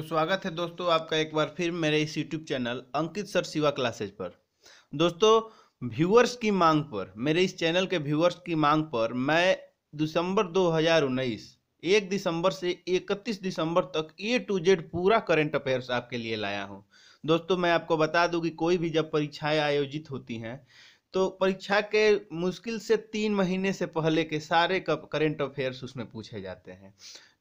तो स्वागत है दोस्तों आपका एक बार फिर मेरे इस यूट्यूब चैनल अंकित सर शिवा क्लासेज पर। दोस्तों, व्यूअर्स की मांग पर, मेरे इस चैनल के व्यूअर्स की मांग पर मैं दिसंबर 2019 1 दिसंबर से 31 दिसंबर तक A to Z पूरा करंट अफेयर्स आपके लिए लाया हूं। दोस्तों, मैं आपको बता दूं कि कोई भी जब परीक्षाएं आयोजित होती हैं तो परीक्षा के मुश्किल से 3 महीने से पहले के सारे करंट अफेयर्स उसमें पूछे जाते हैं।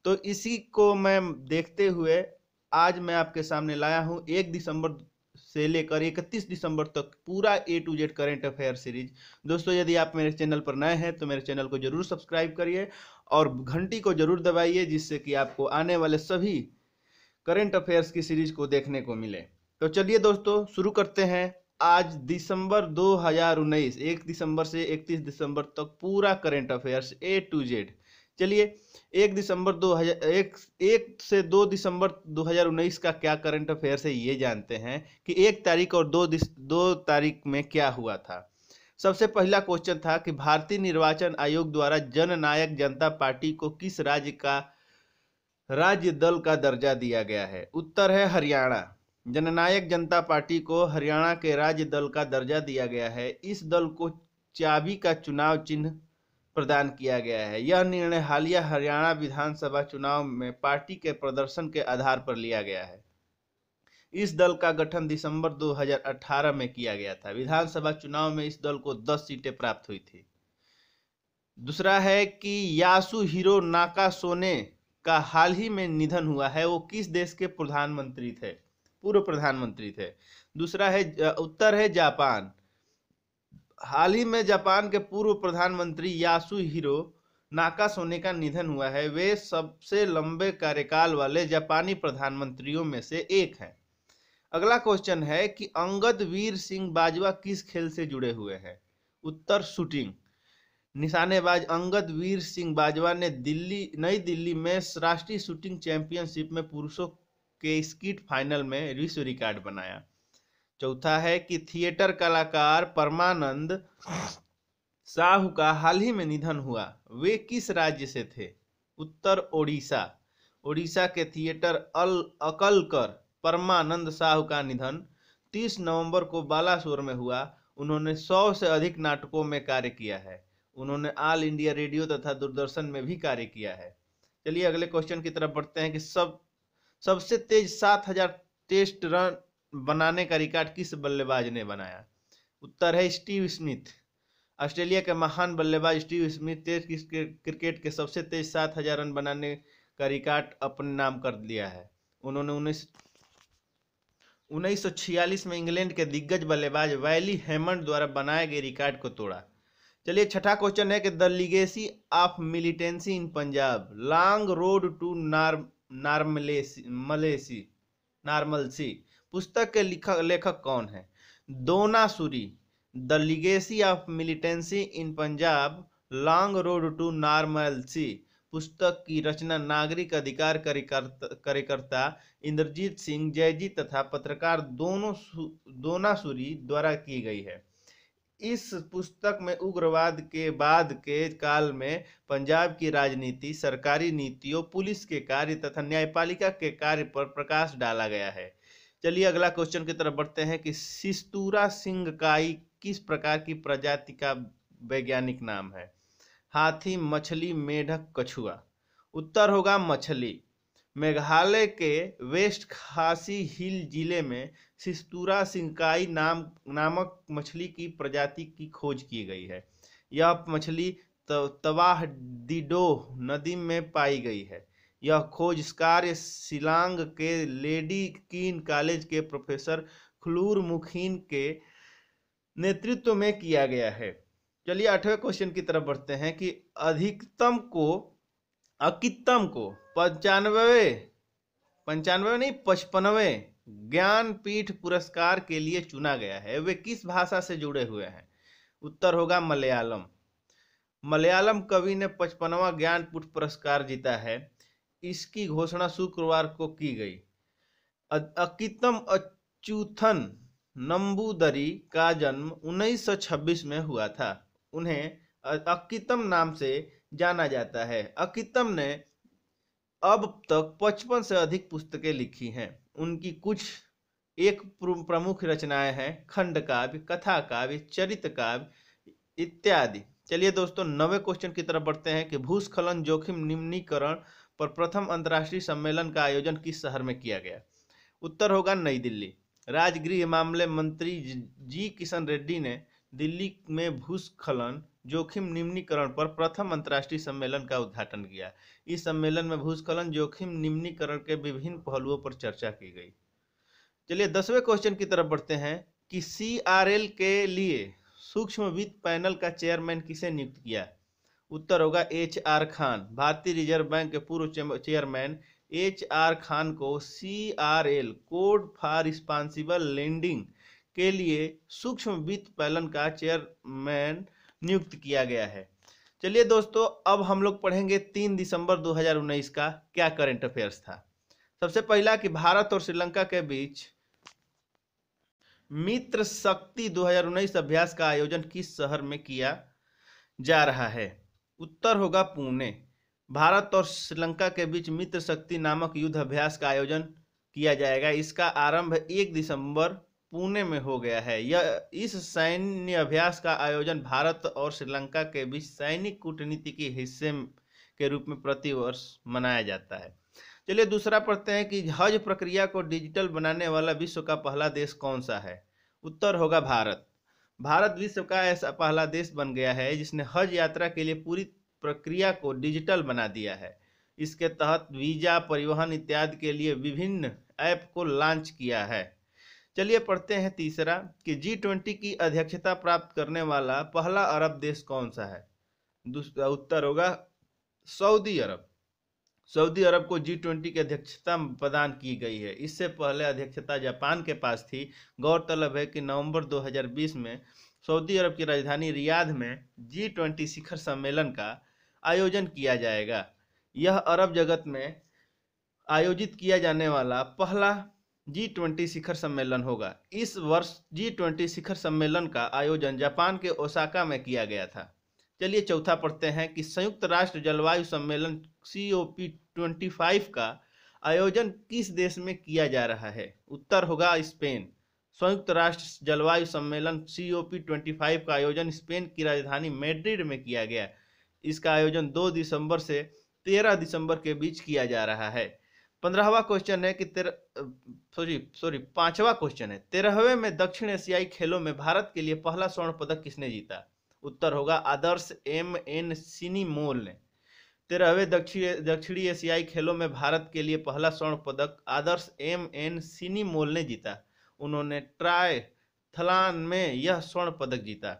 तो इसी को मैं देखते हुए आज मैं आपके सामने लाया हूं 1 दिसंबर से लेकर 31 दिसंबर तक पूरा A to Z current affair series. दोस्तों, यदि आप मेरे चैनल पर नए हैं तो मेरे चैनल को जरूर सब्सक्राइब करिए और घंटी को जरूर दबाइए, जिससे कि आपको आने वाले सभी करंट अफेयर्स की सीरीज को देखने को मिले। तो चलिए दोस्तों, शुरू करते हैं। आज दिसंबर 2019 1 दिसंबर से 31 दिसंबर तक पूरा current affairs A to Z। चलिए, 1 से 2 दिसंबर 2019 का क्या करंट अफेयर्स है ये जानते हैं कि 1 तारीख और 2 तारीख में क्या हुआ था। सबसे पहला क्वेश्चन था कि भारतीय निर्वाचन आयोग द्वारा जननायक जनता पार्टी को किस राज्य दल का दर्जा दिया गया है। उत्तर है हरियाणा। जननायक जनता पार्टी को हरियाणा के राज्य दल का दर्जा दिया गया है। इस दल को चाबी का चुनाव चिन्ह प्रदान किया गया है। यह निर्णय हालिया हरियाणा विधानसभा चुनाव में पार्टी के प्रदर्शन के आधार पर लिया गया है। इस दल का गठन दिसंबर 2018 में किया गया था। विधानसभा चुनाव में इस दल को 10 सीटें प्राप्त हुई थी। दूसरा है कि यासुहिरो नाकासोने का हाल ही में निधन हुआ है। वो किस देश के प्रधानमंत्री थे? पूर्व प्रधानमंत्री थे। दूसरा है उत्तर है जापान। हाल ही में जापान के पूर्व प्रधानमंत्री यासुहिरो नाकासोने का निधन हुआ है। वे सबसे लंबे कार्यकाल वाले जापानी प्रधानमंत्रियों में से एक हैं। अगला क्वेश्चन है कि अंगद वीर सिंह बाजवा किस खेल से जुड़े हुए हैं? उत्तर शूटिंग। निशानेबाज अंगद वीर सिंह बाजवा ने नई दिल्ली में राष्ट्रीय शूटिंग चैंपियनशिप में पुरुषों के स्कीट फाइनल में विश्व रिकॉर्ड बनाया। चौथा है कि थिएटर कलाकार परमानंद साहू का हाल ही में निधन हुआ। वे किस राज्य से थे? उत्तर ओडिशा। ओडिशा के थिएटर अकलकर परमानंद साहू का निधन 30 नवंबर को बालासोर में हुआ। उन्होंने 100 से अधिक नाटकों में कार्य किया है। उन्होंने ऑल इंडिया रेडियो तथा दूरदर्शन में भी कार्य किया है। चलिए अगले क्वेश्चन की तरफ बढ़ते हैं कि सबसे तेज 7000 टेस्ट रन बनाने का रिकॉर्ड किस बल्लेबाज ने बनाया? उत्तर है स्टीव स्मिथ। ऑस्ट्रेलिया के महान बल्लेबाज स्टीव स्मिथ टेस्ट क्रिकेट के सबसे तेज 7000 रन बनाने का रिकॉर्ड अपने नाम कर लिया है। उन्होंने 1946 में इंग्लैंड के दिग्गज बल्लेबाज वैली हैमंड द्वारा बनाए गए रिकॉर्ड को तोड़ा। चलिए छठा क्वेश्चन है कि the legacy of militancy in Punjab long road to normalcy पुस्तक के लेखक कौन है? Dona Suri. The legacy of militancy in Punjab long road to normalcy पुस्तक की रचना नागरिक अधिकार कार्यकर्ता इंद्रजीत सिंह जैजी तथा पत्रकार दोना सूरी द्वारा की गई है। इस पुस्तक में उग्रवाद के बाद के काल में पंजाब की राजनीति, सरकारी नीतियों, पुलिस के कार्य तथा न्यायपालिका के कार्य पर प्रकाश डाला गया है। चलिए अगला क्वेश्चन की तरफ बढ़ते हैं कि सिस्तूरा सिंगकाई किस प्रकार की प्रजाति का वैज्ञानिक नाम है? हाथी, मछली, मेढक, कछुआ। उत्तर होगा मछली। मेघालय के वेस्ट खासी हिल जिले में सिस्तूरा सिंकाई नामक मछली की प्रजाति की खोज की गई है। यह मछली तवाहदीडोह नदी में पाई गई है। यह खोज कार्य शिलांग के लेडी कीन कॉलेज के प्रोफेसर खलूर मुखीन के नेतृत्व में किया गया है। चलिए 8वें क्वेश्चन की तरफ बढ़ते हैं कि अकित्तम को 55वें ज्ञानपीठ पुरस्कार के लिए चुना गया है। वे किस भाषा से जुड़े हुए हैं? उत्तर होगा मलयालम। मलयालम कवि ने 55वां ज्ञानपीठ पुरस्कार जीता है। इसकी घोषणा शुक्रवार को की गई। अकित्तम अच्युथन नंबूदरी का जन्म 1926 में हुआ था। उन्हें अकित्तम नाम से जाना जाता है। अकित्तम ने अब तक 55 से अधिक पुस्तकें लिखी हैं। उनकी कुछ एक प्रमुख रचनाएं हैं खंड काव्य, कथा काव्य, चरित काव्य इत्यादि। चलिए दोस्तों 9वें क्वेश्चन की तरफ बढ़ते हैं कि भूस्खलन जोखिम निम्नीकरण पर प्रथम अंतर्राष्ट्रीय सम्मेलन का आयोजन किस शहर में किया गया? उत्तर होगा नई दिल्ली। राजगृह मामले मंत्री जी किशन रेड्डी ने दिल्ली में भूस्खलन जोखिम निम्नीकरण पर प्रथम अंतर्राष्ट्रीय सम्मेलन का उद्घाटन किया। इस सम्मेलन में भूस्खलन जोखिम निम्नीकरण के विभिन्न पहलुओं पर चर्चा की गई। चलिए 10वें क्वेश्चन की तरफ बढ़ते हैं कि CRL के लिए सूक्ष्म वित्त पैनल का चेयरमैन किसे नियुक्त किया? उत्तर होगा HR खान। भारतीय रिजर्व बैंक के पूर्व चेयरमैन HR खान को CRL code for responsible lending के लिए सूक्ष्म वित्त पैनल का चेयरमैन नियुक्त किया गया है। चलिए दोस्तों अब हम लोग पढ़ेंगे 3 दिसंबर 2019 का क्या करंट अफेयर्स था। सबसे पहला कि भारत और श्रीलंका के बीच मित्र शक्ति 2019 अभ्यास का आयोजन किस शहर में किया जा रहा है? उत्तर होगा पुणे। भारत और श्रीलंका के बीच मित्र शक्ति नामक युद्ध अभ्यास का आयोजन किया जाएगा। इसका आरंभ 1 दिसंबर पुणे में हो गया है। इस सैन्य अभ्यास का आयोजन भारत और श्रीलंका के बीच सैनिक कूटनीति के हिस्से के रूप में प्रतिवर्ष मनाया जाता है। चलिए दूसरा पढ़ते हैं कि हज प्रक्रिया को डिजिटल बनाने वाला विश्व का पहला देश कौन सा है? उत्तर होगा भारत। भारत विश्व का ऐसा पहला देश बन गया है जिसने हज यात्रा के लिए पूरी प्रक्रिया को डिजिटल बना दिया है। इसके तहत वीजा, परिवहन इत्यादि के लिए विभिन्न ऐप को लॉन्च किया है। चलिए पढ़ते हैं तीसरा कि G20 की अध्यक्षता प्राप्त करने वाला पहला अरब देश कौन सा है? उत्तर होगा सऊदी अरब। सऊदी अरब को G20 की अध्यक्षता प्रदान की गई है। इससे पहले अध्यक्षता जापान के पास थी। गौरतलब है कि नवंबर 2020 में सऊदी अरब की राजधानी रियाद में G20 शिखर सम्मेलन का आयोजन किया जाएगा। यह अरब जगत में आयोजित किया जाने वाला पहला G20 शिखर सम्मेलन होगा। इस वर्ष G20 शिखर सम्मेलन का आयोजन जापान के ओसाका में किया गया था। चलिए चौथा पढ़ते हैं कि संयुक्त राष्ट्र जलवायु सम्मेलन COP25 का आयोजन किस देश में किया जा रहा है? उत्तर होगा स्पेन। संयुक्त राष्ट्र जलवायु सम्मेलन COP25 का आयोजन स्पेन की राजधानी मैड्रिड में किया गया। इसका आयोजन 2 दिसंबर से 13 दिसंबर के बीच किया जा रहा है। 15वां क्वेश्चन है कि 5वां क्वेश्चन है 13वें में दक्षिण एशियाई खेलों में भारत के लिए पहला स्वर्ण पदक किसने जीता? उत्तर होगा आदर्श MN सिनीमोल ने। 13वें दक्षिणी एशियाई खेलों में भारत के लिए पहला स्वर्ण पदक आदर्श MN सिनीमोल ने जीता। उन्होंने ट्रायथलॉन में यह स्वर्ण पदक जीता।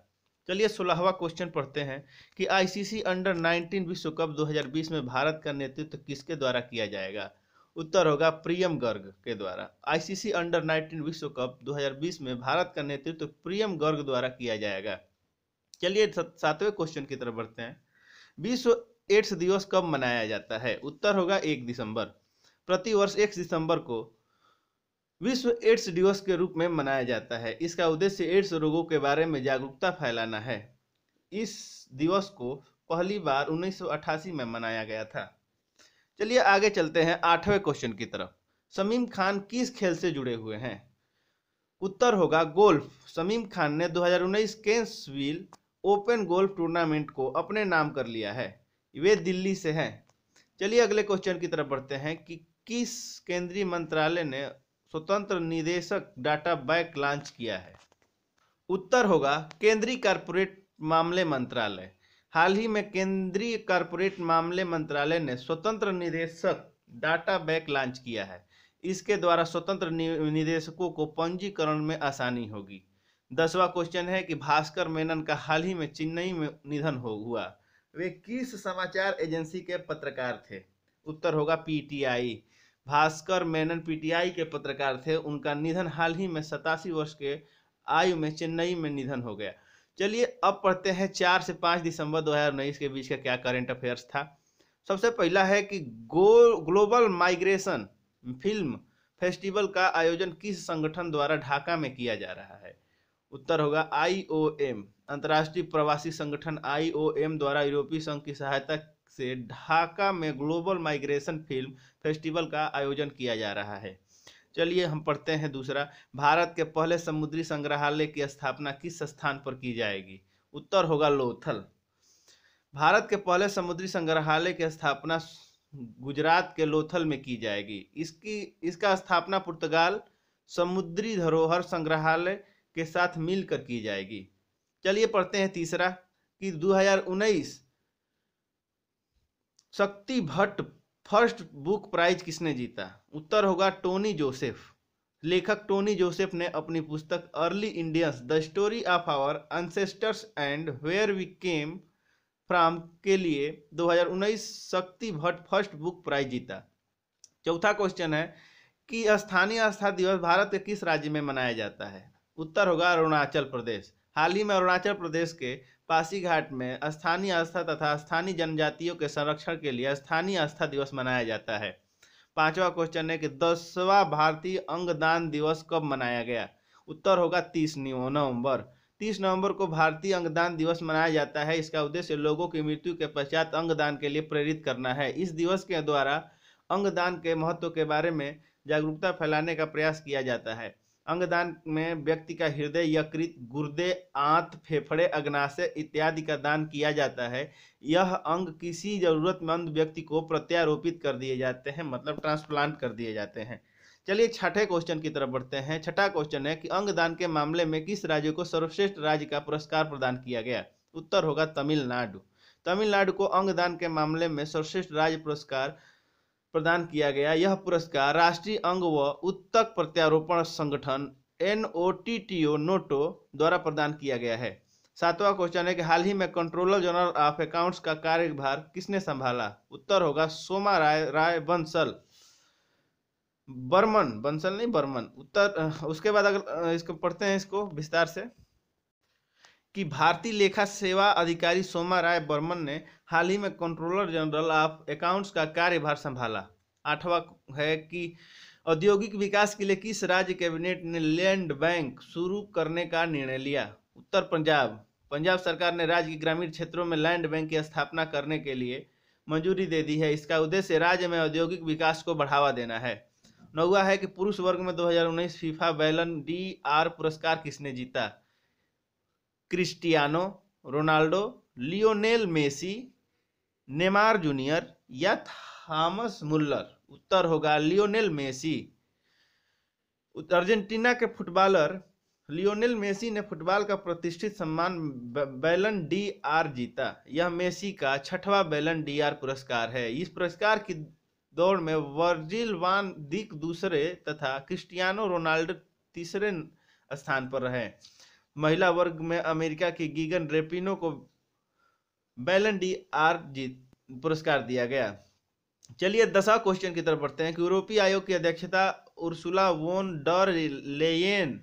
चलिए 16वां क्वेश्चन पढ़ते हैं कि ICC अंडर 19 विश्व कप 2020 में भारत का नेतृत्व किसके द्वारा किया जाएगा? उत्तर होगा प्रियम गर्ग के द्वारा। ICC अंडर 19 विश्व कप 2020 में भारत का नेतृत्व प्रियम गर्ग द्वारा किया जाएगा। चलिए 7वें क्वेश्चन की तरफ बढ़ते हैं। विश्व एड्स दिवस कब मनाया जाता है? उत्तर होगा 1 दिसंबर। प्रतिवर्ष 1 दिसंबर को विश्व एड्स दिवस के रूप में मनाया जाता है। इसका उद्देश्य एड्स रोगों के बारे में जागरूकता फैलाना है। इस दिवस को पहली बार 1988 में मनाया गया था। चलिए आगे चलते हैं 8वें क्वेश्चन की तरफ। शमीम खान किस खेल से जुड़े हुए हैं? उत्तर होगा गोल्फ। शमीम खान ने 2019 केन्सविल ओपन गोल्फ टूर्नामेंट को अपने नाम कर लिया है। वे दिल्ली से हैं। चलिए अगले क्वेश्चन की तरफ बढ़ते हैं कि किस केंद्रीय मंत्रालय ने स्वतंत्र निदेशक डाटा बैंक लॉन्च किया है? उत्तर होगा केंद्रीय कारपोरेट मामले मंत्रालय। हाल ही में केंद्रीय कारपोरेट मामले मंत्रालय ने स्वतंत्र निदेशक डाटा बैंक लॉन्च किया है। इसके द्वारा स्वतंत्र निदेशकों को पंजीकरण में आसानी होगी। 10वां क्वेश्चन है कि भास्कर मेनन का हाल ही में चेन्नई में निधन हुआ। वे किस समाचार एजेंसी के पत्रकार थे? उत्तर होगा PTI। भास्कर मेनन PTI के पत्रकार थे। उनका निधन हाल ही में 87 वर्ष के आयु में चेन्नई में निधन हो गया। चलिए अब पढ़ते हैं 4 से 5 दिसंबर 2019 के बीच का क्या करंट अफेयर्स था। सबसे पहला है कि ग्लोबल माइग्रेशन फिल्म फेस्टिवल का आयोजन किस संगठन द्वारा ढाका में किया जा रहा है? उत्तर होगा IOM। अंतर्राष्ट्रीय प्रवासी संगठन IOM द्वारा यूरोपीय संघ की सहायता से ढाका में ग्लोबल माइग्रेशन फिल्म फेस्टिवल का आयोजन किया जा रहा है। चलिए हम पढ़ते हैं दूसरा। भारत के पहले समुद्री संग्रहालय की स्थापना किस स्थान पर की जाएगी? उत्तर होगा लोथल। भारत के पहले समुद्री संग्रहालय की स्थापना गुजरात के लोथल में की जाएगी। इसका स्थापना पुर्तगाल समुद्री धरोहर संग्रहालय के साथ मिलकर की जाएगी। चलिए पढ़ते हैं तीसरा कि 2019 शक्ति भट्ट फर्स्ट बुक प्राइज किसने जीता? उत्तर होगा टोनी जोसेफ। लेखक टोनी जोसेफ ने अपनी पुस्तक Early Indians the story of our ancestors and where we came from के लिए 2019 शक्ति भट्ट फर्स्ट बुक प्राइज जीता। चौथा क्वेश्चन है कि स्थानीय आस्था दिवस भारत के किस राज्य में मनाया जाता है? उत्तर होगा अरुणाचल प्रदेश। हाल ही में अरुणाचल प्रदेश के पासीघाट में स्थानीय आस्था तथा स्थानीय जनजातियों के संरक्षण के लिए स्थानीय आस्था दिवस मनाया जाता है। पांचवा क्वेश्चन है कि 10वां भारतीय अंगदान दिवस कब मनाया गया? उत्तर होगा 30 नवंबर। 30 नवंबर को भारतीय अंगदान दिवस मनाया जाता है। इसका उद्देश्य लोगों की मृत्यु के पश्चात अंगदान के लिए प्रेरित करना है। इस दिवस के द्वारा अंगदान के महत्व के बारे में जागरूकता फैलाने का प्रयास किया जाता है। अंगदान में व्यक्ति का हृदय, यकृत, गुर्दे, आंत, फेफड़े, अग्नाशय इत्यादि का दान किया जाता है। यह अंग किसी जरूरतमंद व्यक्ति को प्रत्यारोपित कर दिए जाते हैं, मतलब ट्रांसप्लांट कर दिए जाते हैं। चलिए छठे क्वेश्चन की तरफ बढ़ते हैं। छठा क्वेश्चन है कि अंगदान के मामले में किस राज्य को सर्वश्रेष्ठ राज्य का पुरस्कार प्रदान किया गया? उत्तर होगा तमिलनाडु। तमिलनाडु को अंगदान के मामले में सर्वश्रेष्ठ राज्य पुरस्कार प्रदान किया गया। यह पुरस्कार राष्ट्रीय अंग व उत्तक प्रत्यारोपण संगठन NOTTO द्वारा प्रदान किया गया है। सातवां क्वेश्चन है कि हाल ही में कंट्रोलर जनरल ऑफ अकाउंट्स का कार्यभार किसने संभाला? उत्तर होगा सोमा राय बंसल। बर्मन, बंसल नहीं बर्मन। उत्तर उसके बाद अगर इसको पढ़ते हैं इसको विस्तार से कि भारतीय लेखा सेवा अधिकारी सोमा राय बर्मन ने हाल ही में कंट्रोलर जनरल ऑफ अकाउंट्स का कार्यभार संभाला। आठवां है कि औद्योगिक विकास के लिए किस राज्य कैबिनेट ने लैंड बैंक शुरू करने का निर्णय लिया? उत्तर पंजाब। पंजाब सरकार ने राज्य के ग्रामीण क्षेत्रों में लैंड बैंक की स्थापना करने के लिए मंजूरी दे दी है। इसका उद्देश्य राज्य में औद्योगिक विकास को बढ़ावा देना है। नौवां है कि पुरुष वर्ग में 2019 फीफा बैलन डीआर पुरस्कार किसने जीता? Cristiano Ronaldo, Lionel Messi, Neymar junior या थॉमस मुल्लर? उत्तर होगा लियोनेल मेसी। अर्जेंटीना के फुटबॉलर लियोनेल मेसी ने फुटबॉल का प्रतिष्ठित सम्मान बैलन डीआर जीता। यह मेसी का 6वां बैलन डीआर पुरस्कार है। इस पुरस्कार की दौड़ में वर्जिल वान डिक दूसरे तथा क्रिस्टियानो रोनाल्डो तीसरे स्थान पर रहे। महिला वर्ग में अमेरिका की गीगन रेपिनो को बैलन डीआर पुरस्कार दिया गया। चलिए 10वां क्वेश्चन की तरफ बढ़ते हैं कि यूरोपीय आयोग की अध्यक्षता उर्सुला वोन डर लेयेन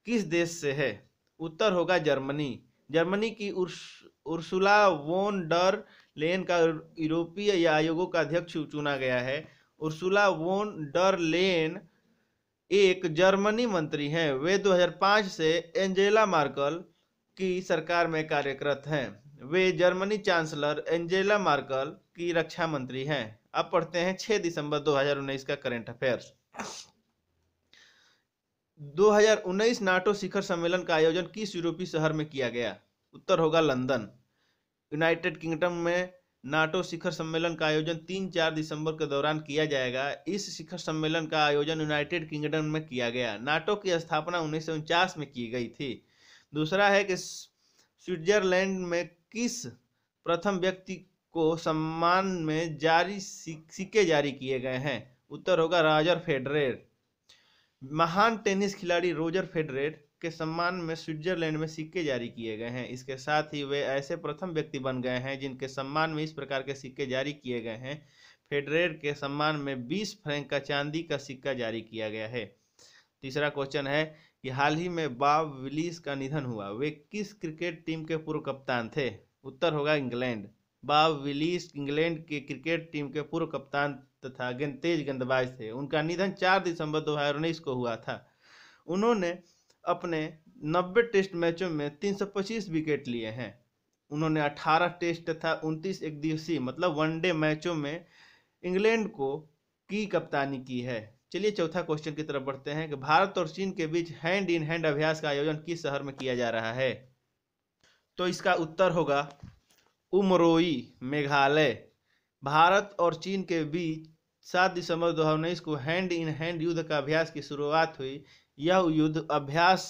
किस देश से है? उत्तर होगा जर्मनी। जर्मनी की उर्सुला वोन डर लेयेन का यूरोपीय आयोगों का अध्यक्ष चुना गया है। उर्सुला वोन डर लेयेन एक जर्मनी मंत्री हैं। वे 2005 से एंजेला मार्कल की सरकार में कार्यरत हैं। वे जर्मनी चांसलर एंजेला मार्कल की रक्षा मंत्री हैं। अब पढ़ते हैं 6 दिसंबर 2019 का करंट अफेयर्स। 2019 नाटो शिखर सम्मेलन का आयोजन किस यूरोपीय शहर में किया गया? उत्तर होगा लंदन। यूनाइटेड किंगडम में नाटो शिखर सम्मेलन का आयोजन 3-4 दिसंबर के दौरान किया जाएगा। इस शिखर सम्मेलन का आयोजन यूनाइटेड किंगडम में किया गया। नाटो की स्थापना 1949 में की गई थी। दूसरा है कि स्विट्जरलैंड में किस प्रथम व्यक्ति को सम्मान में सिक्के जारी किए गए हैं? उत्तर होगा रॉजर फेडरर। महान टेनिस खिलाड़ी रोजर फेडरर के सम्मान में स्विट्जरलैंड में सिक्के जारी किए गए हैं। इसके साथ ही वे ऐसे प्रथम व्यक्ति बन गए हैं जिनके सम्मान में इस प्रकार के सिक्के जारी किए गए हैं। फेडरर के सम्मान में 20 फ्रैंक का चांदी का सिक्का जारी किया गया है। तीसरा क्वेश्चन है कि हाल ही में बॉब विलिस का निधन हुआ। वे किस क्रिकेट टीम के पूर्व कप्तान थे? उत्तर होगा इंग्लैंड। बॉब विलिस इंग्लैंड के क्रिकेट टीम के पूर्व कप्तान तथा तेज गेंदबाज थे। उनका निधन 4 दिसंबर 2019 को हुआ था। उन्होंने अपने 90 टेस्ट मैचों में 325 विकेट लिए हैं। उन्होंने 18 टेस्ट तथा 29 एक दिवसीय मतलब वनडे मैचों में इंग्लैंड को की कप्तानी की है। चलिए चौथा क्वेश्चन की तरफ बढ़ते हैं कि भारत और चीन के बीच हैंड इन हैंड अभ्यास का आयोजन किस शहर में किया जा रहा है। तो इसका उत्तर होगा उमरोई, मेघालय। भारत और चीन के बीच 7 दिसंबर 2019 को हैंड इन हैंड युद्ध का अभ्यास की शुरुआत हुई। यह युद्ध अभ्यास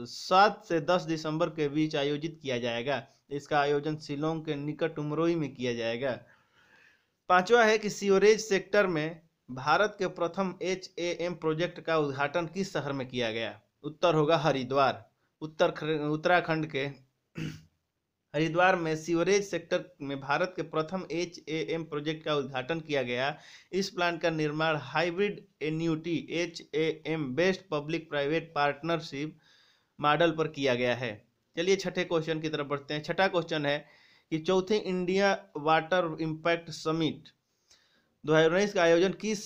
7 से 10 दिसंबर के बीच आयोजित किया जाएगा। इसका आयोजन शिलोंग के निकट उमरोई में किया जाएगा। पांचवा है कि सीवरेज सेक्टर में भारत के प्रथम HAM प्रोजेक्ट का उद्घाटन किस शहर में किया गया। उत्तर होगा हरिद्वार। उत्तराखंड के हरिद्वार में सीवरेज सेक्टर में भारत के प्रथम HAM प्रोजेक्ट का उद्घाटन किया गया। इस प्लांट का निर्माण hybrid annuity HAM based public private partnership model पर किया गया है। चलिए छठे क्वेश्चन की तरफ बढ़ते हैं। छठा क्वेश्चन है कि चौथे इंडिया वाटर इम्पैक्ट समिट 2019 का आयोजन किस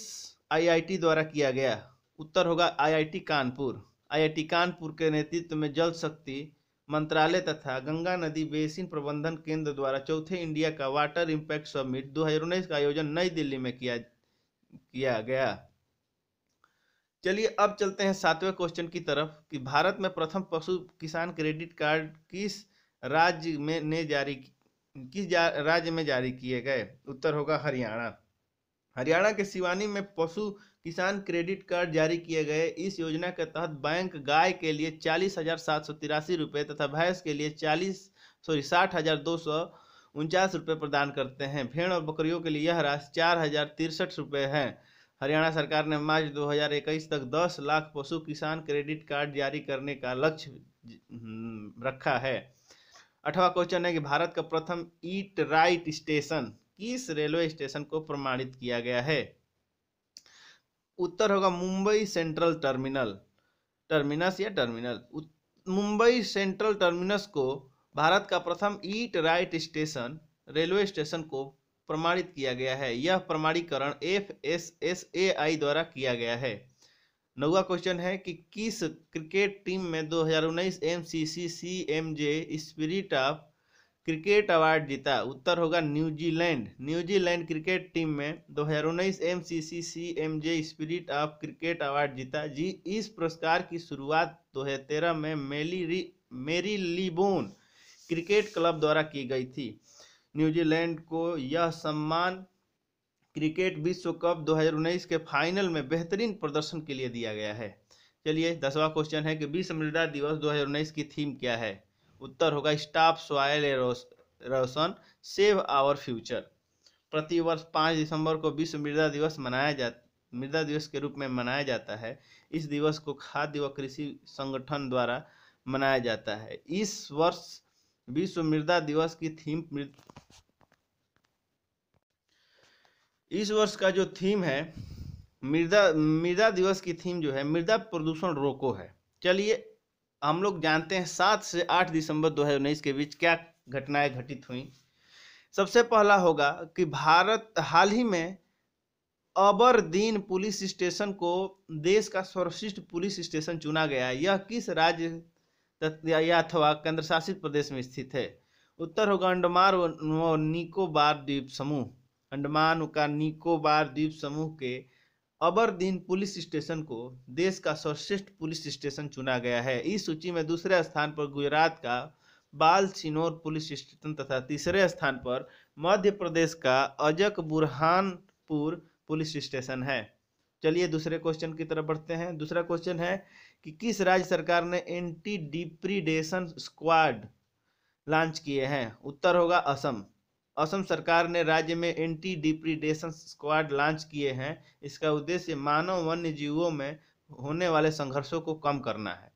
IIT द्वारा किया गया। उत्तर होगा IIT कानपुर। IIT कानपुर के नेतृत्व में जल शक्ति मंत्रालय तथा गंगा नदी बेसिन प्रबंधन केंद्र द्वारा चौथे इंडिया का वाटर इम्पैक्ट समिट 2019 का आयोजन नई दिल्ली में किया गया। चलिए अब चलते हैं सातवें क्वेश्चन की तरफ कि भारत में प्रथम पशु किसान क्रेडिट कार्ड किस राज्य में जारी किए गए। उत्तर होगा हरियाणा। हरियाणा के सिवानी में पशु किसान क्रेडिट कार्ड जारी किए गए। इस योजना के तहत बैंक गाय के लिए 40,783 रुपये तथा भैंस के लिए 60,249 रुपये प्रदान करते हैं। भेड़ और बकरियों के लिए यह राशि 4,063 रुपये है। हरियाणा सरकार ने मार्च 2021 तक 10 लाख पशु किसान क्रेडिट कार्ड जारी करने का लक्ष्य रखा है। 8वां क्वेश्चन है कि भारत का प्रथम ईट राइट स्टेशन किस रेलवे स्टेशन को प्रमाणित किया गया है। उत्तर होगा Mumbai central terminal. Mumbai central terminus को भारत का प्रथम eat right station railway station को प्रमाणित किया गया है। यह प्रमाणीकरण FSSAI द्वारा किया गया है। 9वां क्वेश्चन है कि किस क्रिकेट टीम में 2019 MCC CMJ spirit of cricket award जीता। उत्तर होगा न्यूजीलैंड क्रिकेट टीम में 2019 MCC CMJ spirit of cricket award जीता। इस पुरस्कार की शुरुआत 2013 में मेरीलीबोन क्रिकेट क्लब द्वारा की गई थी। न्यूजीलैंड को यह सम्मान क्रिकेट विश्व कप 2019 के फाइनल में बेहतरीन प्रदर्शन के लिए दिया गया है। चलिए 10वां क्वेश्चन है कि विश्व मृदा दिवस 2019 की थीम क्या है। उत्तर होगा stop soil erosion save our future. प्रतिवर्ष 5 दिसंबर को विश्व मृदा दिवस के रूप में मनाया जाता है। इस दिवस को खाद्य व कृषि संगठन द्वारा मनाया जाता है। इस वर्ष विश्व मृदा दिवस की थीम इस वर्ष का जो थीम है मृदा दिवस की थीम जो है मृदा प्रदूषण रोको है। चलिए हम लोग जानते हैं 7 से 8 दिसंबर 2019 के बीच क्या घटनाएं घटित हुई। सबसे पहला होगा कि भारत हाल ही में अबरदीन पुलिस स्टेशन को देश का सर्वश्रेष्ठ पुलिस स्टेशन चुना गया। यह किस राज्य अथवा केंद्र शासित प्रदेश में स्थित है। उत्तर होगा अंडमान व निकोबार द्वीप समूह। अंडमान का निकोबार द्वीप समूह के अबरदीन पुलिस स्टेशन को देश का सर्वश्रेष्ठ पुलिस स्टेशन चुना गया है। इस सूची में दूसरे स्थान पर गुजरात का बालचिनोर पुलिस स्टेशन तथा तीसरे स्थान पर मध्य प्रदेश का अजक बुरहानपुर पुलिस स्टेशन है। चलिए दूसरे क्वेश्चन की तरफ बढ़ते हैं। दूसरा क्वेश्चन है कि किस राज्य सरकार ने एंटी डिप्रीडेशन स्क्वाड लॉन्च किए हैं। उत्तर होगा असम। असम सरकार ने राज्य में एंटी डिप्रीडेशन स्क्वाड लॉन्च किए हैं। इसका उद्देश्य मानव वन्य जीवों में होने वाले संघर्षों को कम करना है।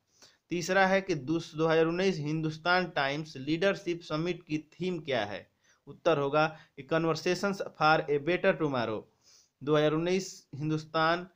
तीसरा है कि 2019 हिंदुस्तान टाइम्स लीडरशिप समिट की थीम क्या है। उत्तर होगा conversations for a better tomorrow. 2019 Hindustan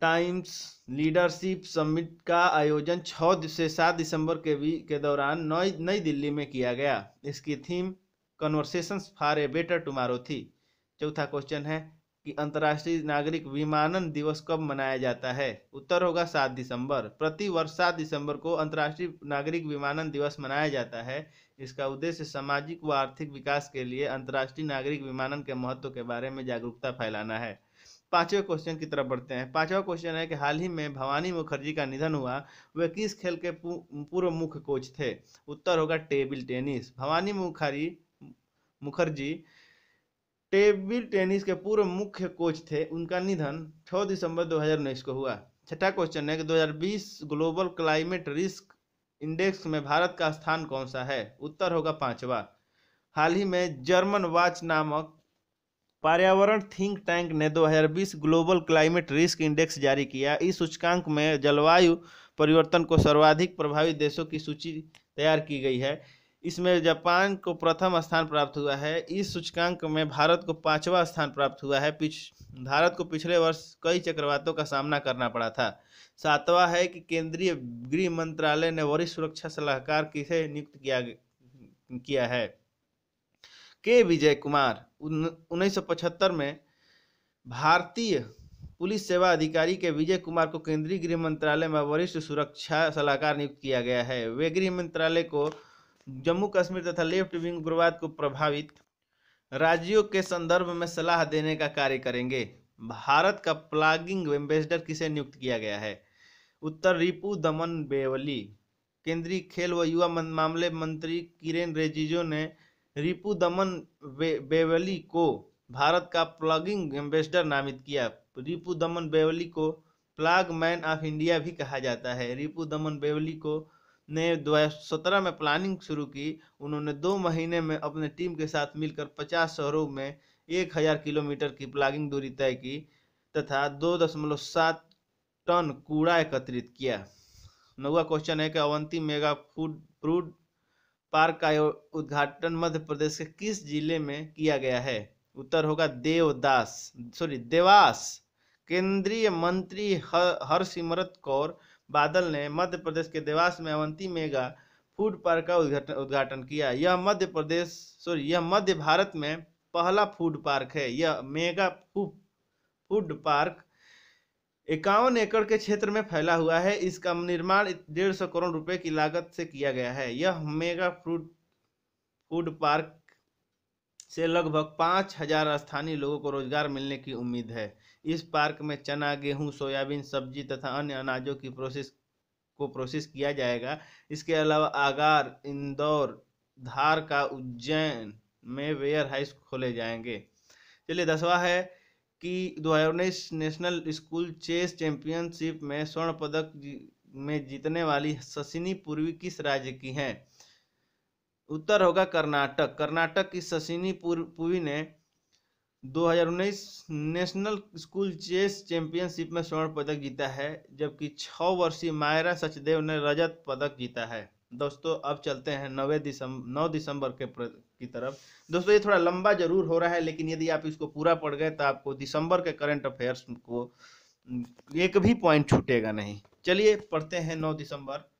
times leadership summit का आयोजन 6 से 7 दिसंबर के दौरान नई दिल्ली में किया गया। इसकी theme conversations for a better tomorrow थी। चौथा क्वेश्चन है कि अंतर्राष्ट्रीय नागरिक विमानन दिवस कब मनाया जाता है? उत्तर होगा 7 दिसंबर। प्रति वर्ष 7 दिसंबर को अंतर्राष्ट्रीय नागरिक विमानन दिवस मनाया जाता है। इसका उद्देश्य सामाजिक व आर्थिक विकास के लिए अंतर्राष्ट्रीय नागरिक विमानन के महत्व के बारे में जागरूकता फैलाना है। पांचवें क्वेश्चन की तरफ बढ़ते हैं। पांचवा क्वेश्चन है कि हाल ही में भवानी मुखर्जी का निधन हुआ, वे किस खेल के पूर्व मुख्य कोच थे? उत्तर होगा table tennis. Bhavani Mukherjee table tennis के पूर्व मुख्य कोच थे। उनका निधन 6 दिसंबर 2019 को हुआ। छठा क्वेश्चन है कि 2020 ग्लोबल क्लाइमेट रिस्क इंडेक्स में भारत का स्थान कौन सा है? उत्तर होगा 5वां। हाल ही में जर्मन वॉच नामक पर्यावरण थिंक टैंक ने 2020 ग्लोबल क्लाइमेट रिस्क इंडेक्स जारी किया। इस सूचकांक में जलवायु परिवर्तन को सर्वाधिक प्रभावित देशों की सूची तैयार की गई है। इसमें जापान को प्रथम स्थान प्राप्त हुआ है। इस सूचकांक में भारत को 5वां स्थान प्राप्त हुआ है। भारत को पिछले वर्ष कई चक्रवातों का सामना करना पड़ा था। 7वां है कि केंद्रीय गृह मंत्रालय ने वरिष्ठ सुरक्षा सलाहकार किसे नियुक्त किया है? के विजय कुमार। 1975 में भारतीय पुलिस सेवा अधिकारी के विजय कुमार को केंद्रीय गृह मंत्रालय में वरिष्ठ सुरक्षा सलाहकार नियुक्त किया गया है। वे गृह मंत्रालय को जम्मू कश्मीर तथा लेफ्ट विंग उग्रवाद को प्रभावित राज्यों के संदर्भ में सलाह देने का कार्य करेंगे। भारत का प्लागिंग एम्बेसडर किसे नियुक्त किया गया है? उत्तर रिपु दमन बेवली। केंद्रीय खेल व युवा मामले मंत्री किरेन रिजिजू ने रिपु दमन बेवली को भारत का प्लागिंग एम्बेसडर नामित किया। रिपु दमन बेवली को प्लाग मैन ऑफ इंडिया भी कहा जाता है। रिपु दमन बेवली को ने 2017 में प्लानिंग शुरू की। उन्होंने 2 महीने में अपने टीम के साथ मिलकर 50 शहरों में 1000 किलोमीटर की प्लागिंग दूरी तय की तथा 2.7 टन कूड़ा एकत्रित किया। 9वां क्वेश्चन है कि अवंती मेगा फूड पार्क का उद्घाटन मध्य प्रदेश के किस जिले में किया गया है? उत्तर होगा देवास। केंद्रीय मंत्री हरसिमरत कौर बादल ने मध्य प्रदेश के देवास में अवंती मेगा फूड पार्क का उद्घाटन किया। यह मध्य भारत में पहला फूड पार्क है। यह मेगा फूड पार्क 51 एकड़ के क्षेत्र में फैला हुआ है। इसका निर्माण 150 करोड़ रुपए की लागत से किया गया है। यह मेगा फूड पार्क से लगभग 5000 स्थानीय लोगों को रोजगार मिलने की उम्मीद है। इस पार्क में चना, गेहूं, सोयाबीन, सब्जी तथा अन्य अनाजों की प्रोसेस किया जाएगा। इसके अलावा आगार, इंदौर, धार का उज्जैन में वेयर हाउस खोले जाएंगे। चलिए 10वां है कि 2019 नेशनल स्कूल चेस चैंपियनशिप में स्वर्ण पदक में जीतने वाली शशिनी पूर्वी किस राज्य की हैं? उत्तर होगा कर्नाटक। कर्नाटक की शशिनी पूर्वी ने 2019 नेशनल स्कूल चेस चैंपियनशिप में स्वर्ण पदक जीता है, जबकि 6 वर्षीय मायरा सचदेव ने रजत पदक जीता है। दोस्तों अब चलते हैं 9 दिसंबर की तरफ। दोस्तों ये थोड़ा लंबा जरूर हो रहा है, लेकिन यदि आप इसको पूरा पढ़ गए तो आपको दिसंबर के करंट अफेयर्स को एक भी पॉइंट छूटेगा नहीं। चलिए पढ़ते हैं 9 दिसंबर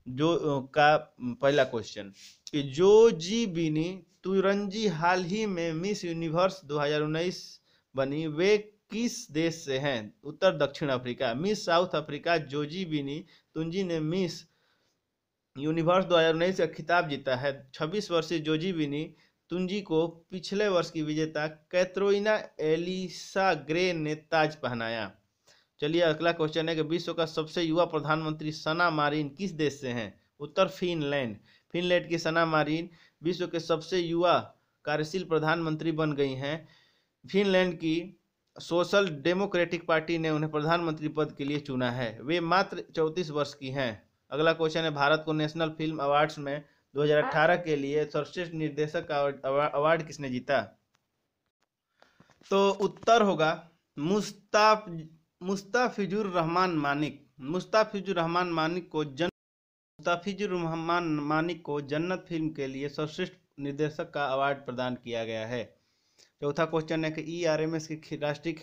का पहला क्वेश्चन कि जोजी बिनी तुरंजी हाल ही में मिस यूनिवर्स 2019 बनी, वे किस देश से हैं? उत्तर दक्षिण Africa. Miss south Africa Joji बिनी तुंजी ने मिस यूनिवर्स 2019 का खिताब जीता है। 26 वर्षीय जोजी बिनी तुंजी को पिछले वर्ष की विजेता कैथरीना एलिसा ग्रे ने ताज पहनाया। चलिए अगला क्वेश्चन है कि विश्व का सबसे युवा प्रधानमंत्री सना मारिन किस देश से हैं? उत्तर फिनलैंड। फिनलैंड की सना मारिन विश्व के सबसे युवा कार्यशील प्रधानमंत्री बन गई हैं। फिनलैंड की सोशल डेमोक्रेटिक पार्टी ने उन्हें प्रधानमंत्री पद के लिए चुना है। वे मात्र 34 वर्ष की हैं। अगला क्वेश्चन है भारत को नेशनल फिल्म अवार्ड्स में 2018 के लिए सर्वश्रेष्ठ निर्देशक का अवार्ड किसने जीता? तो उत्तर होगा मुस्ताफिजुर रहमान मानिक को जन्नत फिल्म के लिए सर्वश्रेष्ठ निर्देशक का अवार्ड प्रदान किया गया है। चौथा क्वेश्चन है कि ERMS की राष्ट्रीय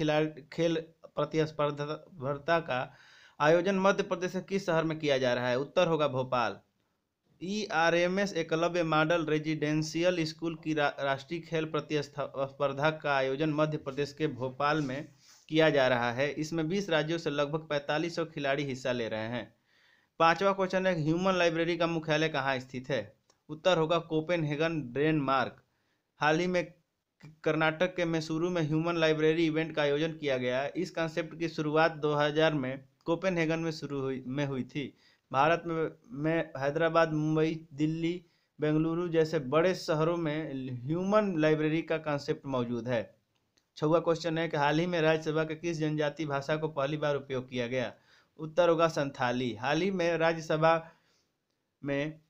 खेल प्रतिस्पर्धा का आयोजन मध्य प्रदेश के किस शहर में किया जा रहा है? उत्तर होगा Bhopal. ERMS Eklavya model residential school की राष्ट्रीय खेल प्रतिस्पर्धा का आयोजन मध्य प्रदेश के भोपाल में किया जा रहा है। इसमें 20 राज्यों से लगभग 4500 खिलाड़ी हिस्सा ले रहे हैं। पांचवा क्वेश्चन है, ह्यूमन लाइब्रेरी का मुख्यालय कहाँ स्थित है? उत्तर होगा कोपेनहेगन, डेनमार्क। हाल ही में कर्नाटक के मैसूरू में ह्यूमन लाइब्रेरी इवेंट का आयोजन किया गया। इस कंसेप्ट की शुरुआत 2000 में कोपेनहेगन में हुई थी। भारत में हैदराबाद, मुंबई, दिल्ली, बेंगलुरु जैसे बड़े शहरों में ह्यूमन लाइब्रेरी का कंसेप्ट मौजूद है। छठवां क्वेश्चन है कि हाल ही में राज्यसभा के किस जनजातीय भाषा को पहली बार उपयोग किया गया? उत्तर होगा संथाली। हाल ही में राज्यसभा में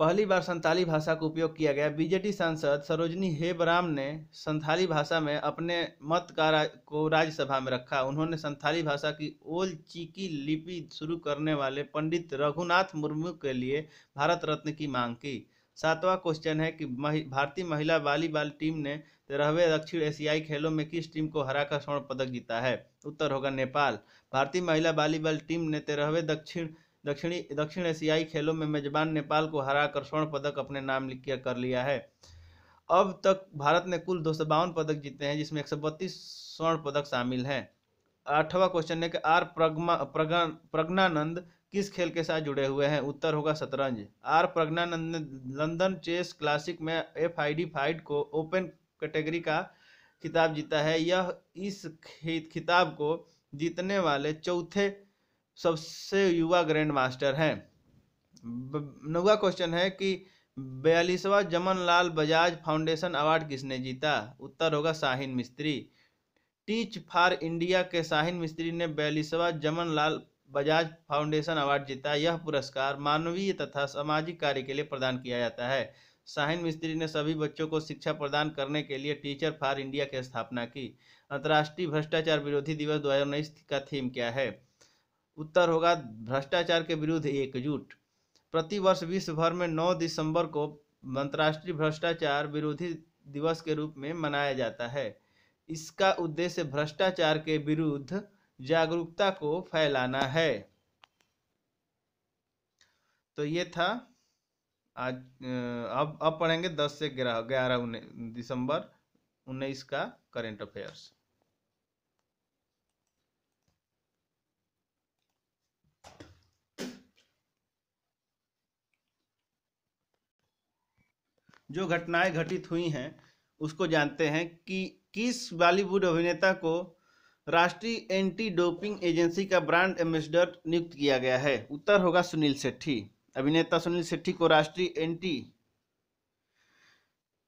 पहली बार संथाली भाषा का उपयोग किया गया। बीजेडी सांसद सरोजनी हेबराम ने संथाली भाषा में अपने मत को राज्यसभा में रखा। उन्होंने संथाली भाषा की ओल चिकी लिपि शुरू करने वाले पंडित रघुनाथ मुर्मू के लिए भारत रत्न की मांग की। सातवां क्वेश्चन है कि भारतीय महिला वॉलीबॉल टीम ने 13वें दक्षिण एशियाई खेलों में किस टीम को हराकर स्वर्ण पदक जीता है? उत्तर होगा नेपाल। भारतीय महिला वॉलीबॉल टीम ने 13वें दक्षिण एशियाई खेलों में मेजबान नेपाल को हराकर स्वर्ण पदक अपने नाम कर लिया है। अब तक भारत ने कुल 252 पदक जीते हैं, जिसमें 132 स्वर्ण पदक शामिल हैं। आठवां क्वेश्चन है कि आर प्रज्ञानंद किस खेल के साथ जुड़े हुए हैं? उत्तर होगा शतरंज। आर प्रज्ञानंद ने लंदन चेस क्लासिक में FID फाइट को ओपन कैटेगरी का खिताब जीता है। यह इस खिताब को जीतने वाले चौथे सबसे युवा ग्रैंड मास्टर हैं। 9वां क्वेश्चन है कि 42वां जमनलाल बजाज फाउंडेशन अवार्ड किसने जीता? उत्तर होगा शाहीन मिस्त्री। टीच फॉर इंडिया के शाहीन मिस्त्री ने 42वां जमनलाल बजाज फाउंडेशन अवार्ड जीता। यह पुरस्कार मानवीय तथा सामाजिक कार्य के लिए प्रदान किया जाता है। शाहीन मिस्त्री ने सभी बच्चों को शिक्षा प्रदान करने के लिए टीचर फॉर इंडिया की स्थापना की। अंतर्राष्ट्रीय भ्रष्टाचार विरोधी दिवस 2019 का थीम क्या है? उत्तर होगा भ्रष्टाचार के विरुद्ध एकजुट। प्रतिवर्ष विश्व भर में 9 दिसंबर को अंतर्राष्ट्रीय भ्रष्टाचार विरोधी दिवस के रूप में मनाया जाता है। इसका उद्देश्य भ्रष्टाचार के विरुद्ध जागरूकता को फैलाना है। तो ये था आज। अब पढ़ेंगे 10 से 11 दिसंबर 19 का करंट अफेयर्स। जो घटनाएं घटित हुई हैं उसको जानते हैं कि किस बॉलीवुड अभिनेता को राष्ट्रीय एंटी डोपिंग एजेंसी का ब्रांड एम्बेसडर नियुक्त किया गया है? उत्तर होगा सुनील शेट्टी। अभिनेता सुनील शेट्टी को राष्ट्रीय एंटी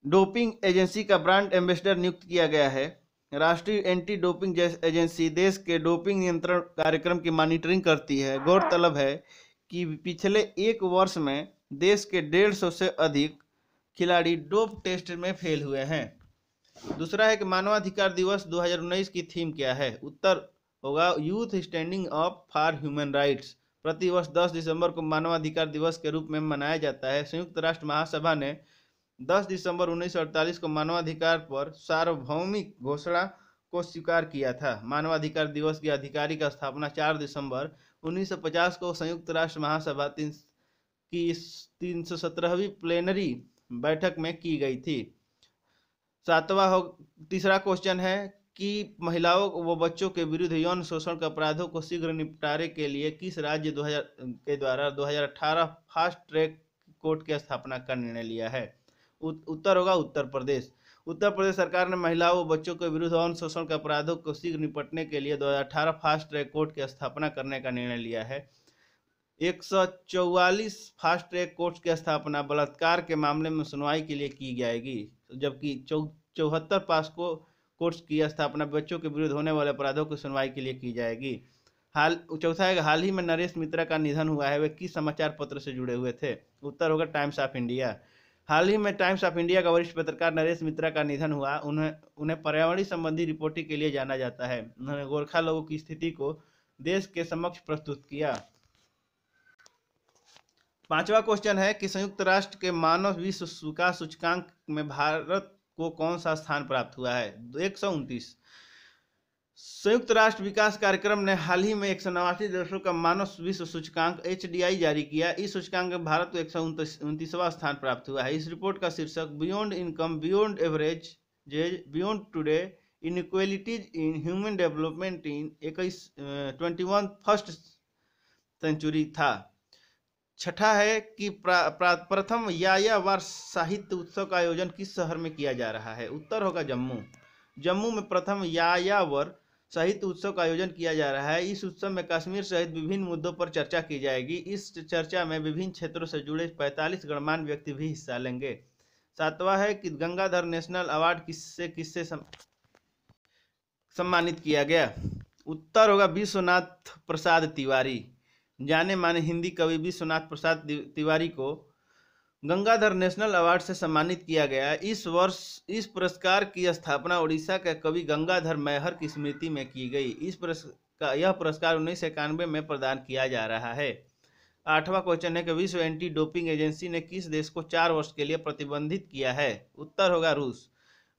डोपिंग एजेंसी का ब्रांड एम्बेसडर नियुक्त किया गया है। राष्ट्रीय एंटी डोपिंग एजेंसी देश के डोपिंग नियंत्रण कार्यक्रम की मॉनिटरिंग करती है। गौरतलब है कि पिछले एक वर्ष में देश के 150 से अधिक खिलाड़ी डोप टेस्ट में फेल हुए हैं। दूसरा है कि मानवाधिकार दिवस 2019 की थीम क्या है? उत्तर होगा youth standing up for human rights. प्रतिवर्ष 10 दिसंबर को मानवाधिकार दिवस के रूप में मनाया जाता है। संयुक्त राष्ट्र महासभा ने 10 दिसंबर 1948 को मानवाधिकार पर सार्वभौमिक घोषणा को स्वीकार किया था। मानवाधिकार दिवस की आधिकारिक स्थापना 4 दिसंबर 1950 को संयुक्त राष्ट्र महासभा की 317वीं प्लेनरी बैठक में की गई थी। तीसरा क्वेश्चन है कि महिलाओं व बच्चों के विरुद्ध यौन शोषण के अपराधों को शीघ्र निपटारे के लिए किस राज्य के द्वारा 2018 फास्ट ट्रैक कोर्ट की स्थापना का निर्णय लिया है? उत्तर होगा उत्तर प्रदेश। उत्तर प्रदेश सरकार ने महिलाओं व बच्चों के विरुद्ध यौन शोषण के अपराधों को शीघ्र निपटने के लिए 2018 फास्ट ट्रैक कोर्ट की स्थापना करने का निर्णय लिया है। 144 फास्ट ट्रैक कोर्ट की स्थापना बलात्कार के मामले में सुनवाई के लिए की जाएगी, जबकि 74 पास्को कोर्ट्स की स्थापना बच्चों के विरुद्ध होने वाले अपराधों की सुनवाई के लिए की जाएगी। चौथा है हाल ही में नरेश मित्रा का निधन हुआ है। वे किस समाचार पत्र से जुड़े हुए थे? उत्तर होगा टाइम्स ऑफ इंडिया। हाल ही में टाइम्स ऑफ इंडिया का वरिष्ठ पत्रकार नरेश मित्रा का निधन हुआ। उन्हें पर्यावरण संबंधी रिपोर्टिंग के लिए जाना जाता है। उन्होंने गोरखा लोगों की स्थिति को देश के समक्ष प्रस्तुत किया। पांचवा क्वेश्चन है कि संयुक्त राष्ट्र के मानव विश्व विकास सूचकांक में भारत को कौन सा स्थान प्राप्त हुआ है? 129। संयुक्त राष्ट्र विकास कार्यक्रम ने हाल ही में 189 देशों का मानव विश्व सूचकांक HDI जारी किया। इस सूचकांक में भारत को 129वां स्थान प्राप्त हुआ है। इस रिपोर्ट का शीर्षक beyond income, beyond average, beyond today, inequalities in human development in 21 first century था। छठा है कि प्रथम यायावर साहित्य उत्सव का आयोजन किस शहर में किया जा रहा है? उत्तर होगा जम्मू। जम्मू में प्रथम यायावर साहित्य उत्सव का आयोजन किया जा रहा है। इस उत्सव में कश्मीर सहित विभिन्न मुद्दों पर चर्चा की जाएगी। इस चर्चा में विभिन्न क्षेत्रों से जुड़े 45 गणमान्य व्यक्ति भी हिस्सा लेंगे। सातवां है कि गंगाधर नेशनल अवार्ड किससे सम्मानित किया गया? उत्तर होगा विश्वनाथ प्रसाद तिवारी। जाने माने हिंदी कवि विश्वनाथ प्रसाद तिवारी को गंगाधर नेशनल अवार्ड से सम्मानित किया गया। इस वर्ष इस पुरस्कार की स्थापना उड़ीसा के कवि गंगाधर मैहर की स्मृति में की गई। यह पुरस्कार 1991 में प्रदान किया जा रहा है। आठवां क्वेश्चन है कि विश्व एंटी डोपिंग एजेंसी ने किस देश को 4 वर्ष के लिए प्रतिबंधित किया है? उत्तर होगा रूस।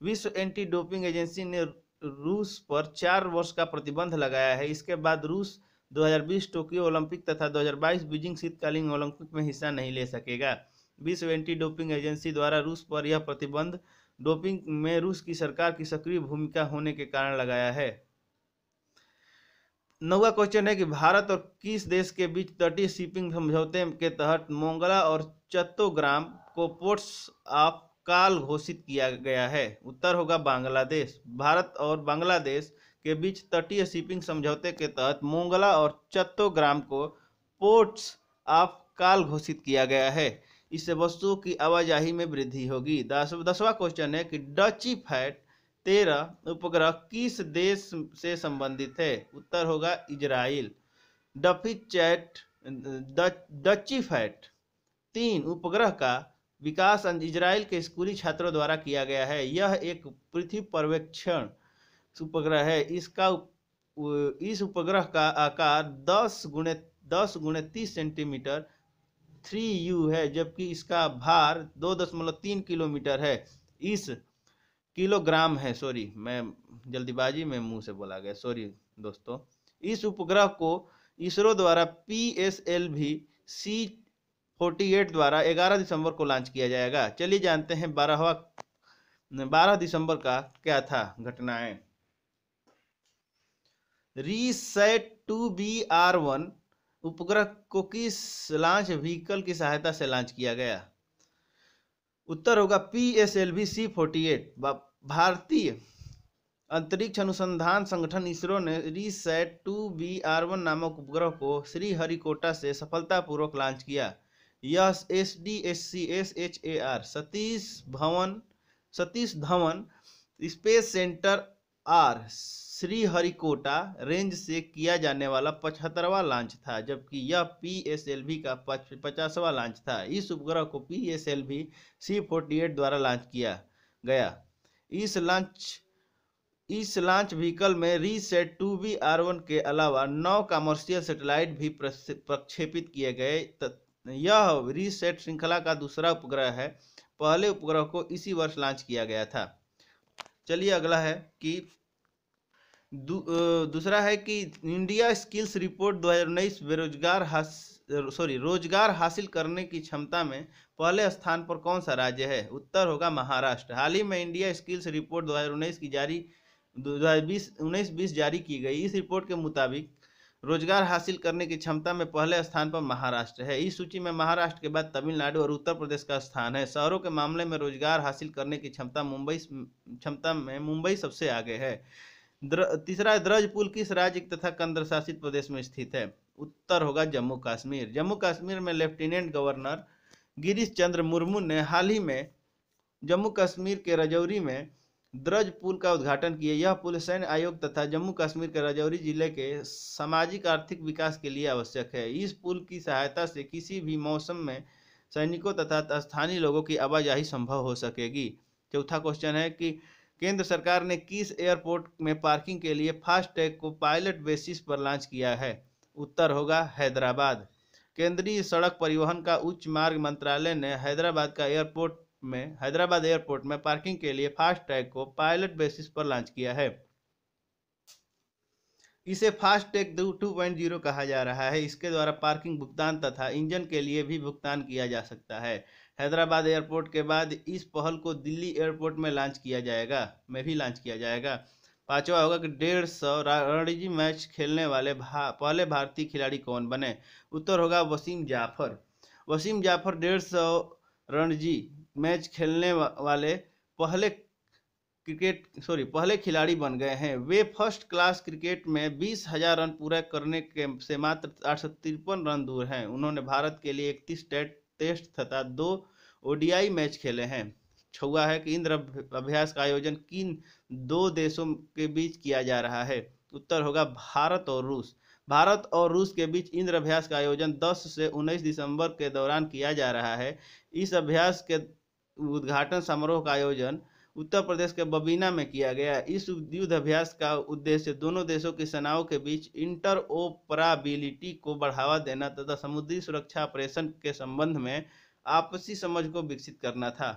विश्व एंटी डोपिंग एजेंसी ने रूस पर 4 वर्ष का प्रतिबंध लगाया है। इसके बाद रूस 2020 टोक्यो ओलंपिक तथा 2022 बीजिंग शीतकालीन ओलंपिक में हिस्सा नहीं ले सकेगा। विश्व एंटी डोपिंग एजेंसी द्वारा रूस पर यह प्रतिबंध डोपिंग में रूस की सरकार की सक्रिय भूमिका होने के कारण लगाया है। 9वां क्वेश्चन है कि भारत और किस देश के बीच तटीय शिपिंग समझौते के तहत मोंगला और चट्टोग्राम को पोर्ट्स ऑफ कॉल घोषित किया गया है? उत्तर होगा बांग्लादेश। भारत और बांग्लादेश के बीच तटीय शिपिंग समझौते के तहत मोंगला और चट्टोग्राम को पोर्ट्स ऑफ कॉल घोषित किया गया है। इससे वस्तुओं की आवाजाही में वृद्धि होगी। 10वां क्वेश्चन है कि डची फैट 13 उपग्रह किस देश से संबंधित है? उत्तर होगा इजराइल। डची फैट 3 उपग्रह का विकास इजराइल के स्कूली छात्रों द्वारा किया गया है। यह एक पृथ्वी पर्यवेक्षण उपग्रह है। इस उपग्रह का आकार 10x10x30 सेंटीमीटर 3U है, जबकि इसका भार 2.3 किलोमीटर है। इस किलोग्राम है, सॉरी मैं जल्दीबाजी में मुंह से बोला गया, सॉरी दोस्तों। इस उपग्रह को इसरो द्वारा PSLV C48 द्वारा 11 दिसंबर को लॉन्च किया जाएगा। चलिए जानते हैं 12 दिसंबर का क्या था घटनाएं। रीसैट 2BR1 उपग्रह को किस लॉन्च व्हीकल की सहायता से लॉन्च किया गया? उत्तर होगा PSLV C48। भारतीय अंतरिक्ष अनुसंधान संगठन इसरो ने रीसैट 2BR1 नामक उपग्रह को श्रीहरिकोटा से सफलतापूर्वक लॉन्च किया। यह SDSC SHAR Satish Dhawan space centre R Sriharikota range से किया जाने वाला 75वां लॉन्च था, जबकि यह PSLV का 50वां लॉन्च था। इस उपग्रह को PSLV C48 द्वारा लॉन्च किया गया। इस लॉन्च व्हीकल में रीसैट 2BR1 के अलावा 9 कमर्शियल सैटेलाइट भी प्रक्षेपित किए गए। यह रीसैट श्रृंखला का दूसरा उपग्रह है। पहले उपग्रह को इसी वर्ष लॉन्च किया गया था। चलिए अगला है कि दूसरा है कि इंडिया स्किल्स रिपोर्ट 2019 रोजगार हासिल करने की क्षमता में पहले स्थान पर कौन सा राज्य है? उत्तर होगा महाराष्ट्र। हाल ही में इंडिया स्किल्स रिपोर्ट 2019 की 2019-20 जारी की गई। इस रिपोर्ट के मुताबिक रोजगार हासिल करने की क्षमता में पहले स्थान पर महाराष्ट्र है। इस सूची में महाराष्ट्र के बाद तमिलनाडु और उत्तर प्रदेश का स्थान है। शहरों के मामले में रोजगार हासिल करने की क्षमता में मुंबई सबसे आगे है। तीसरा, द्रज पुल किस राज्य तथा केंद्र शासित प्रदेश में स्थित है? उत्तर होगा जम्मू कश्मीर। जम्मू कश्मीर में लेफ्टिनेंट गवर्नर गिरीश चंद्र मुर्मू ने हाल ही में जम्मू कश्मीर के राजौरी में द्रज पुल का उद्घाटन किया। यह पुल सैन्य आयोग तथा जम्मू कश्मीर के राजौरी जिले के सामाजिक आर्थिक विकास के लिए आवश्यक है। इस पुल की सहायता से किसी भी मौसम में सैनिकों तथा स्थानीय लोगों की आवाजाही संभव हो सकेगी। चौथा क्वेश्चन है कि केंद्र सरकार ने किस एयरपोर्ट में पार्किंग के लिए फास्टैग को पायलट बेसिस पर लॉन्च किया है? उत्तर होगा हैदराबाद। केंद्रीय सड़क परिवहन का उच्च मार्ग मंत्रालय ने हैदराबाद एयरपोर्ट में पार्किंग के लिए फास्टैग को पायलट बेसिस पर लॉन्च किया है। इसे फास्ट टैग 2.0 कहा जा रहा है। इसके द्वारा पार्किंग भुगतान तथा इंजन के लिए भी भुगतान किया जा सकता है। हैदराबाद एयरपोर्ट के बाद इस पहल को दिल्ली एयरपोर्ट में लॉन्च किया जाएगा। पांचवा होगा कि 150 रणजी मैच खेलने वाले पहले भारतीय खिलाड़ी कौन बने। उत्तर होगा वसीम जाफर। वसीम जाफर 150 रणजी मैच खेलने वाले पहले खिलाड़ी बन गए हैं। वे फर्स्ट क्लास क्रिकेट में 20,000 रन पूरा करने से मात्र 853 रन दूर हैं। उन्होंने भारत के लिए 31 टेस्ट तथा 2 ओडीआई मैच खेले हैं। छठा है कि इंद्र अभ्यास का आयोजन किन 2 देशों के बीच किया जा रहा है। उत्तर होगा भारत और रूस। भारत और रूस के बीच इंद्र अभ्यास का आयोजन 10 से 19 दिसंबर के दौरान किया जा रहा है। इस अभ्यास के उद्घाटन समारोह का आयोजन उत्तर प्रदेश के बबीना में किया गया। इस युद्ध अभ्यास का उद्देश्य दोनों देशों की सेनाओं के बीच इंटरऑपरेबिलिटी को बढ़ावा देना तथा समुद्री सुरक्षा ऑपरेशन के संबंध में आपसी समझ को विकसित करना था।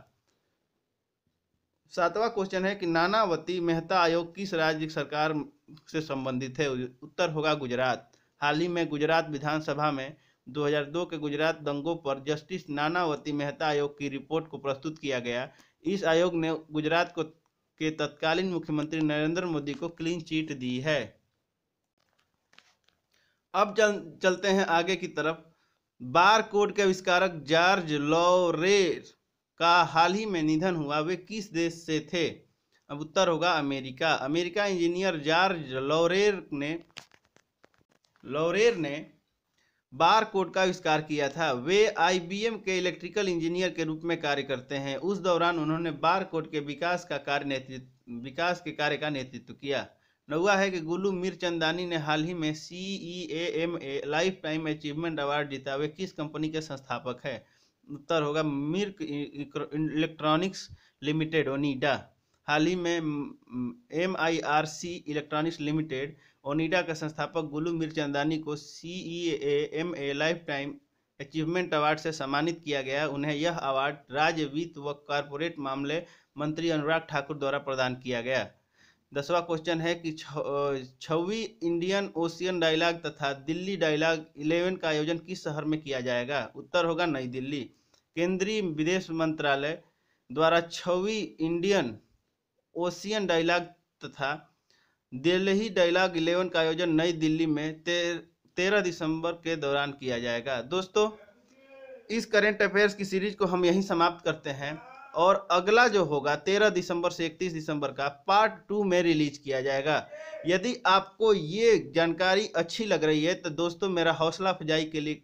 7वां क्वेश्चन है कि नानावती मेहता आयोग किस राज्य सरकार से संबंधित है। उत्तर होगा गुजरात। हाल ही में गुजरात विधानसभा में 2002 के गुजरात दंगों पर जस्टिस नानावती मेहता आयोग की रिपोर्ट को प्रस्तुत किया गया। इस आयोग ने गुजरात के तत्कालीन मुख्यमंत्री नरेंद्र मोदी को क्लीन चिट दी है। अब चलते हैं आगे की तरफ। बार कोड के आविष्कारक जॉर्ज लॉरेर का हाल ही में निधन हुआ। वे किस देश से थे। अब उत्तर होगा अमेरिका। अमेरिका इंजीनियर जॉर्ज लॉरेर ने बार कोड का आविष्कार किया था। वे IBM के इलेक्ट्रिकल इंजीनियर के रूप में कार्य करते हैं। उस दौरान उन्होंने बार कोड के विकास के कार्य का नेतृत्व किया। 9वां है कि गुलू मीरचंदानी ने हाल ही में CEAMA life time achievement award जीता। वे किस कंपनी के संस्थापक है। उत्तर होगा मिर्क इलेक्ट्रॉनिक्स लिमिटेड ओनिडा। हाल ही में MIRC इलेक्ट्रॉनिक्स लिमिटेड ओनिडा के संस्थापक गुलू मीरचंदानी को CEAMA life time achievement award से सम्मानित किया गया। उन्हें यह अवार्ड राज्य वित्त व कॉरपोरेट मामले मंत्री अनुराग ठाकुर द्वारा प्रदान किया गया। 10वां क्वेश्चन है कि 6वीं इंडियन ओशियन डायलॉग तथा दिल्ली डायलॉग 11 का आयोजन किस शहर में किया जाएगा। उत्तर होगा नई दिल्ली। केंद्रीय विदेश मंत्रालय द्वारा 6वीं इंडियन ओशियन डायलॉग तथा दिल्ली डायलॉग 11 का आयोजन नई दिल्ली में 13 दिसंबर के दौरान किया जाएगा। दोस्तों, इस करेंट अफेयर्स की सीरीज को हम यहीं समाप्त करते हैं और अगला जो होगा 13 दिसंबर से 31 दिसंबर का पार्ट 2 में रिलीज किया जाएगा। यदि आपको ये जानकारी अच्छी लग रही है तो दोस्तों मेरा हौसला अफजाई के लिए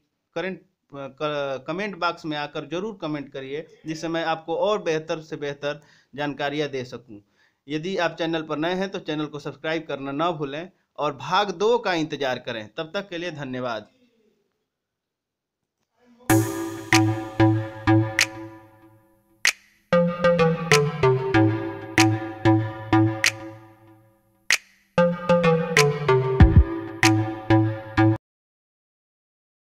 कमेंट बॉक्स में आकर जरूर कमेंट करिए, जिससे मैं आपको और बेहतर से बेहतर जानकारियाँ दे सकूं। यदि आप चैनल पर नए हैं तो चैनल को सब्सक्राइब करना ना भूलें और भाग 2 का इंतजार करें। तब तक के लिए धन्यवाद।